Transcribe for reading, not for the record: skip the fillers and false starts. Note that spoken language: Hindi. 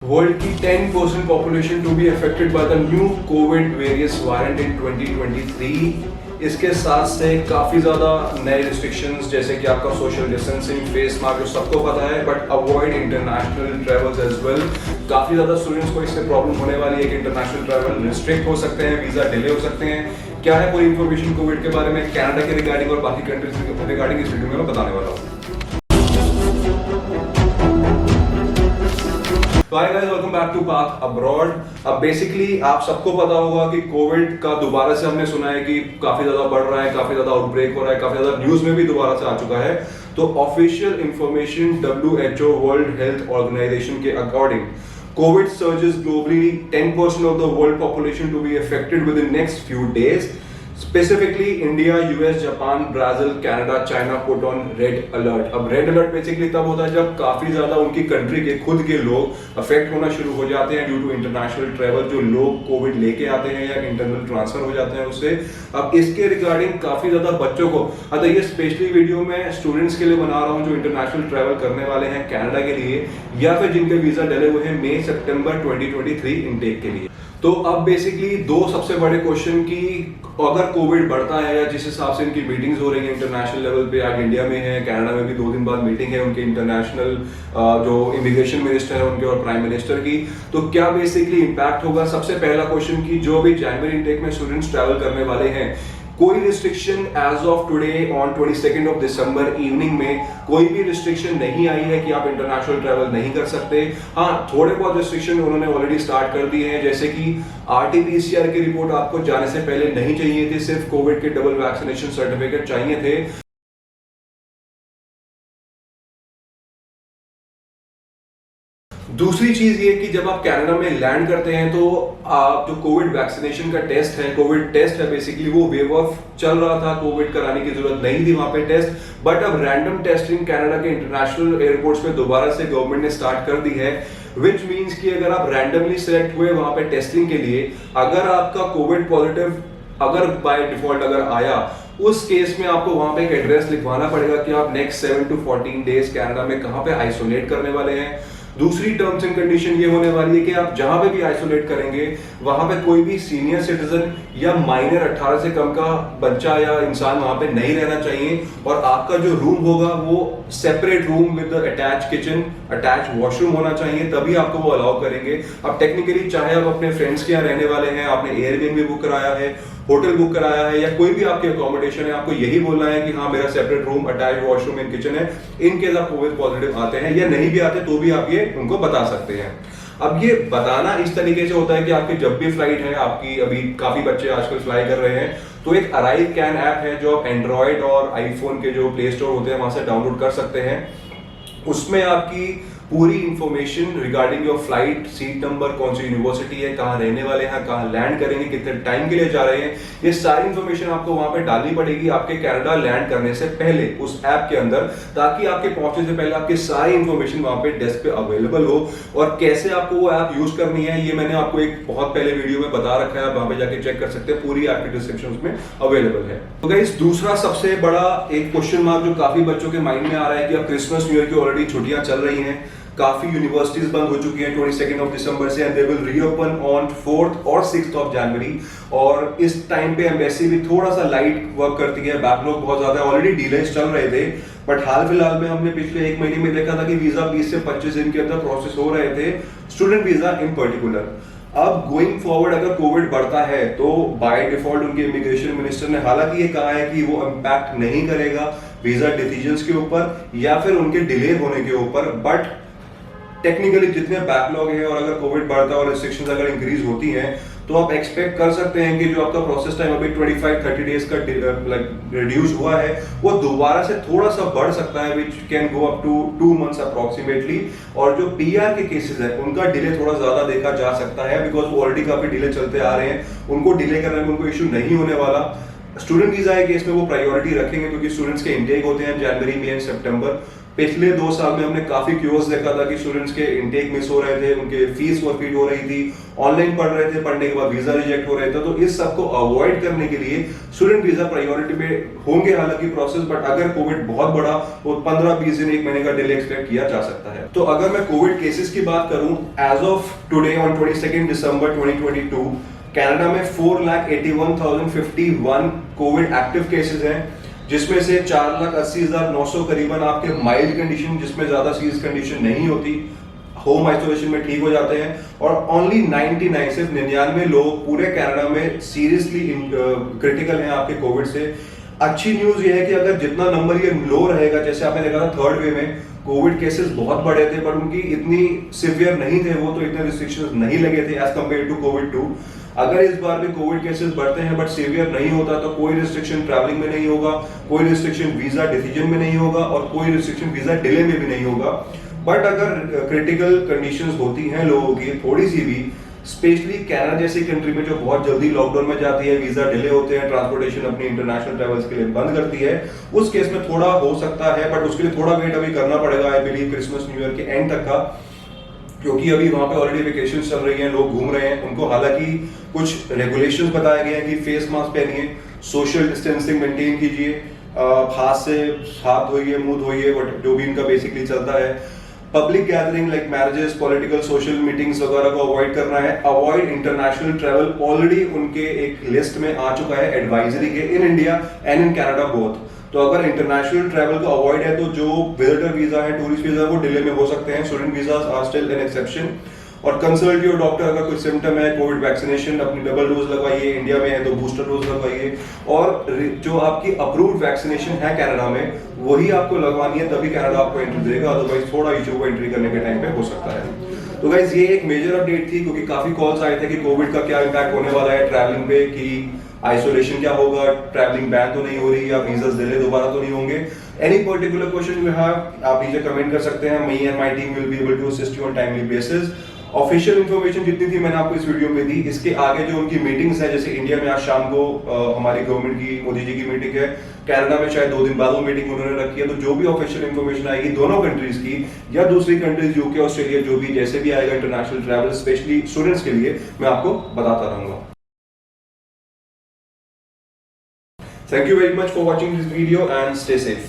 World की 10% population to be affected by the new COVID various variant in 2023। इसके साथ से काफ़ी ज़्यादा नए रिस्ट्रिक्शंस जैसे कि आपका सोशल डिस्टेंसिंग, फेस मास्क जो सबको पता है, but avoid international travels as well. काफ़ी ज़्यादा स्टूडेंट्स को इससे प्रॉब्लम होने वाली है कि इंटरनेशनल ट्रैवल रिस्ट्रिक्ट हो सकते हैं, वीज़ा डिले हो सकते हैं। क्या है पूरी इन्फॉर्मेशन कोविड के बारे में, कनाडा के रिगार्डिंग और बाकी कंट्रीज के रिगार्डिंग इस वीडियो में मैं बताने वाला हूँ। Hi guys, welcome back to Path Abroad. अब बेसिकली आप सबको पता होगा कि कोविड का दोबारा से हमने सुना है कि काफी ज्यादा बढ़ रहा है, काफी ज्यादा आउटब्रेक हो रहा है, काफी ज्यादा न्यूज में भी दोबारा से आ चुका है। तो official information WHO world health organization के according covid surges globally 10% of the world population to be affected with in next few days. Specifically India, US, Japan, Brazil, Canada, China put on red alert. अब रेड अलर्ट बेसिकली तब होता है जब काफी ज्यादा उनकी कंट्री के खुद के लोग अफेक्ट होना शुरू हो जाते हैं ड्यू टू इंटरनेशनल ट्रेवल, जो लोग कोविड लेके आते हैं या इंटरनल ट्रांसफर हो जाते हैं उससे। अब इसके रिगार्डिंग काफी ज्यादा बच्चों को, अतः ये स्पेशली वीडियो मैं स्टूडेंट्स के लिए बना रहा हूँ जो इंटरनेशनल ट्रेवल करने वाले हैं कनाडा के लिए, या फिर जिनके वीजा डले हुए हैं मई सितंबर 2023 इनटेक के लिए। तो अब बेसिकली दो सबसे बड़े क्वेश्चन की, अगर कोविड बढ़ता है या जिस हिसाब से इनकी मीटिंग्स हो रही है इंटरनेशनल लेवल पे, आज इंडिया में है, कनाडा में भी 2 दिन बाद मीटिंग है उनके इंटरनेशनल जो इमिग्रेशन मिनिस्टर है उनके और प्राइम मिनिस्टर की, तो क्या बेसिकली इंपैक्ट होगा। सबसे पहला क्वेश्चन की जो भी जनवरी इनटेक में स्टूडेंट्स ट्रैवल करने वाले हैं, कोई restriction as of today on 22 of दिसंबर इवनिंग में कोई भी रिस्ट्रिक्शन नहीं आई है कि आप इंटरनेशनल ट्रैवल नहीं कर सकते। हाँ, थोड़े बहुत रिस्ट्रिक्शन उन्होंने ऑलरेडी स्टार्ट कर दिए हैं, जैसे कि RT-PCR की रिपोर्ट आपको जाने से पहले नहीं चाहिए थी, सिर्फ कोविड के डबल वैक्सीनेशन सर्टिफिकेट चाहिए थे। दूसरी चीज ये कि जब आप कनाडा में लैंड करते हैं तो आप जो कोविड वैक्सीनेशन का टेस्ट है, कोविड टेस्ट है बेसिकली, वो वेव ऑफ चल रहा था, कोविड कराने की जरूरत नहीं थी वहां पे टेस्ट, बट अब रैंडम टेस्टिंग कनाडा के इंटरनेशनल एयरपोर्ट्स पे दोबारा से गवर्नमेंट ने स्टार्ट कर दी है। विच मीन्स कि अगर आप रैंडमली सिलेक्ट हुए वहां पे टेस्टिंग के लिए, अगर आपका कोविड पॉजिटिव अगर बाय डिफॉल्ट अगर आया, उस केस में आपको वहां पे एक एड्रेस लिखवाना पड़ेगा कि आप नेक्स्ट 7 to 14 डेज कनाडा में कहां पे आइसोलेट करने वाले हैं। दूसरी टर्म्स एंड कंडीशन ये होने वाली है कि आप जहां पे भी आइसोलेट करेंगे वहां पे कोई भी सीनियर सिटीजन या माइनर 18 से कम का बच्चा या इंसान वहां पे नहीं रहना चाहिए, और आपका जो रूम होगा वो separate room with attach kitchen, attach washroom होना चाहिए, तभी आपको वो अलाउ करेंगे। अब टेक्निकली चाहे आप अपने फ्रेंड्स के यहाँ रहने वाले हैं, आपने एयरबीएनबी बुक कराया है, होटल बुक कराया है, या कोई भी आपके अकोमोडेशन है, आपको यही बोलना है कि हाँ मेरा separate room, attach washroom and kitchen है। इन केस आप कोविड पॉजिटिव आते हैं या नहीं भी आते तो भी आप ये उनको बता सकते हैं। अब ये बताना इस तरीके से होता है कि आपकी जब भी फ्लाइट है, आपकी अभी काफी बच्चे आजकल फ्लाई कर रहे हैं, तो एक अराइव कैन ऐप है जो आप एंड्रॉइड और आईफोन के जो प्ले स्टोर होते हैं वहां से डाउनलोड कर सकते हैं। उसमें आपकी पूरी information regarding your flight, seat number, कौन सी यूनिवर्सिटी है, कहाँ रहने वाले हैं, कहाँ लैंड करेंगे, कितने टाइम के लिए जा रहे हैं, ये सारी इंफॉर्मेशन आपको वहां पे डालनी पड़ेगी आपके कनाडा लैंड करने से पहले उस ऐप के अंदर, ताकि आपके पहुंचने से पहले आपकी सारी इंफॉर्मेशन वहां पे डेस्क पे अवेलेबल हो। और कैसे आपको वो ऐप यूज करनी है ये मैंने आपको एक बहुत पहले वीडियो में बता रखा है, आप वहां पे जाके चेक कर सकते हैं, पूरी ऐप की डिस्क्रिप्शन में अवेलेबल है। तो गाइस, दूसरा सबसे बड़ा एक क्वेश्चन मार्क जो काफी बच्चों के माइंड में आ रहा है कि अब क्रिसमस न्यू ईयर की ऑलरेडी छुट्टियां चल रही हैं, काफी यूनिवर्सिटीज बंद हो चुकी हैं 22 ऑफ दिसंबर से, and they will reopen on 4th और 6th ऑफ जनवरी। और इस टाइम पे एम्बेसी भी थोड़ा सा लाइट वर्क करती है, बैकलॉग बहुत ज्यादा, ऑलरेडी डिलेज चल रहे थे, बट हाल फिलहाल में हमने पिछले 1 महीने में देखा था कि वीजा 20 से 25 दिन के अंदर प्रोसेस हो रहे थे, स्टूडेंट वीजा इन पर्टिकुलर। अब गोइंग फॉरवर्ड अगर कोविड बढ़ता है तो बाय डिफॉल्ट उनके इमिग्रेशन मिनिस्टर ने हालांकि ये कहा है कि वो इंपैक्ट नहीं करेगा वीजा डिसीजंस के ऊपर या फिर उनके डिले होने के ऊपर, बट टेक्निकली जितने बैकलॉग है और अगर कोविड बढ़ता है और रिस्ट्रिक्शंस अगर इंक्रीज होती हैं तो आप एक्सपेक्ट कर सकते हैं कि जो आपका प्रोसेस टाइम अभी 25-30 डेज का रिड्यूस हुआ है वो दोबारा से थोड़ा सा बढ़ सकता है, which can go up to 2 months approximately. और जो PR के केसेस है उनका डिले थोड़ा ज्यादा देखा जा सकता है, बिकॉज वो ऑलरेडी काफी डिले चलते आ रहे हैं, उनको डिले करने में उनको इश्यू नहीं होने वाला। स्टूडेंट वीजा के केस में वो प्रायोरिटी रखेंगे क्योंकि स्टूडेंट्स के इनटेक होते हैं जनवरी में एंड सितंबर, पिछले 2 साल में हमने काफी क्यूज देखा था कि स्टूडेंट्स के इनटेक मिस हो रहे थे, उनके फीस फॉरफीट हो रही थी, ऑनलाइन पढ़ रहे थे, पढ़ने के बाद वीजा रिजेक्ट हो रहे थे। तो इस सब को अवॉइड करने के लिए स्टूडेंट वीजा प्रायोरिटी पे होंगे हालांकि प्रोसेस, बट अगर कोविड बहुत बड़ा तो 15-20 दिन 1 महीने का डिले एक्सपेक्ट किया जा सकता है। तो अगर मैं कोविड केसेस की बात करूं, एज ऑफ टुडे ऑन 22 दिसंबर 2022 कनाडा में 4,81,051 कोविड एक्टिव केसेस हैं, जिसमें से 4,80,900 करीबन आपके माइल्ड कंडीशन, जिसमें ज्यादा सीरियस कंडीशन नहीं होती, होम आइसोलेशन में ठीक हो जाते हैं, और ओनली 99 सिर्फ 99 लोग पूरे कनाडा में सीरियसली क्रिटिकल हैं आपके कोविड से। अच्छी न्यूज ये है कि अगर जितना नंबर ये लो रहेगा, जैसे आपने देखा था थर्ड वे में कोविड केसेस बहुत बड़े थे पर उनकी इतनी सिवियर नहीं थे, वो तो इतने रिस्ट्रिक्शंस नहीं लगे थे एज कंपेयर टू कोविड 2। अगर इस बार भी कोविड केसेस बढ़ते हैं बट सीवियर नहीं होता तो कोई रिस्ट्रिक्शन ट्रैवलिंग में नहीं होगा, कोई रिस्ट्रिक्शन वीजा डिसीजन में नहीं होगा, और कोई रिस्ट्रिक्शन वीजा डिले में भी नहीं होगा। बट अगर क्रिटिकल कंडीशंस होती हैं लोगों की थोड़ी सी भी, स्पेशली कनाडा जैसी कंट्री में जो बहुत जल्दी लॉकडाउन में जाती है, वीजा डिले होते हैं, ट्रांसपोर्टेशन अपनी इंटरनेशनल ट्रैवल्स के लिए बंद करती है, उस केस में थोड़ा हो सकता है, बट उसके लिए थोड़ा वेट अभी करना पड़ेगा I believe Christmas new year के एंड तक का, क्योंकि अभी वहां पे ऑलरेडी वेकेशन चल रही हैं, लोग घूम रहे हैं। उनको हालांकि कुछ रेगुलेशंस बताए गए हैं कि फेस मास्क पहनिए, सोशल डिस्टेंसिंग मेंटेन कीजिए, हाथ से हाथ धोइए, मुंह धोइए, जो भी इनका बेसिकली चलता है। Public gathering like marriages, political social meetings वगैरह को अवॉइड करना है। अवॉइड इंटरनेशनल ट्रैवल, ऑलरेडी उनके एक लिस्ट में आ चुका है एडवाइजरी के, in India and in Canada both. तो अगर इंटरनेशनल ट्रैवल का अवॉइड है तो जो विजिटर वीजा है, टूरिस्ट वीजा, वो डिले में हो सकते हैं। Student visas are still an exception. और कंसल्ट योर डॉक्टर अगर कोई सिम्टम है, कोविड वैक्सीनेशन अपनी डबल डोज लगवाइए, इंडिया में है तो बूस्टर डोज लगवाइए, और जो आपकी अप्रूव्ड वैक्सीनेशन है कनाडा में वही आपको लगवानी है, तभी कनाडा आपको एंट्री देगा, अदरवाइज थोड़ा इशू को एंट्री करने के टाइम पे हो सकता है। तो गाइस ये एक मेजर अपडेट थी, क्योंकि काफी कॉल्स आए थे कि कोविड का क्या इम्पैक्ट होने वाला है ट्रैवलिंग पे, कि आइसोलेशन क्या होगा, ट्रैवलिंग बैन तो नहीं हो रही, या वीजास डिले दोबारा तो नहीं होंगे। Any particular question you have, आप नीचे कमेंट कर सकते हैं। Me and my team will be able to assist you on timely basis. Official information जितनी थी मैंने आपको इस वीडियो में दी। इसके आगे जो उनकी मीटिंग्स है, जैसे इंडिया में आज शाम को हमारी गवर्नमेंट की, मोदी जी की मीटिंग है, कनाडा में शायद 2 दिन बाद वो मीटिंग उन्होंने रखी है, तो जो भी ऑफिशियल इन्फॉर्मेशन आएगी दोनों कंट्रीज की या दूसरी कंट्रीज यूके, ऑस्ट्रेलिया, जो भी जैसे भी आएगा इंटरनेशनल ट्रैवल स्पेशली स्टूडेंट्स के लिए, मैं आपको बताता रहूंगा। Thank you very much for watching this video and stay safe.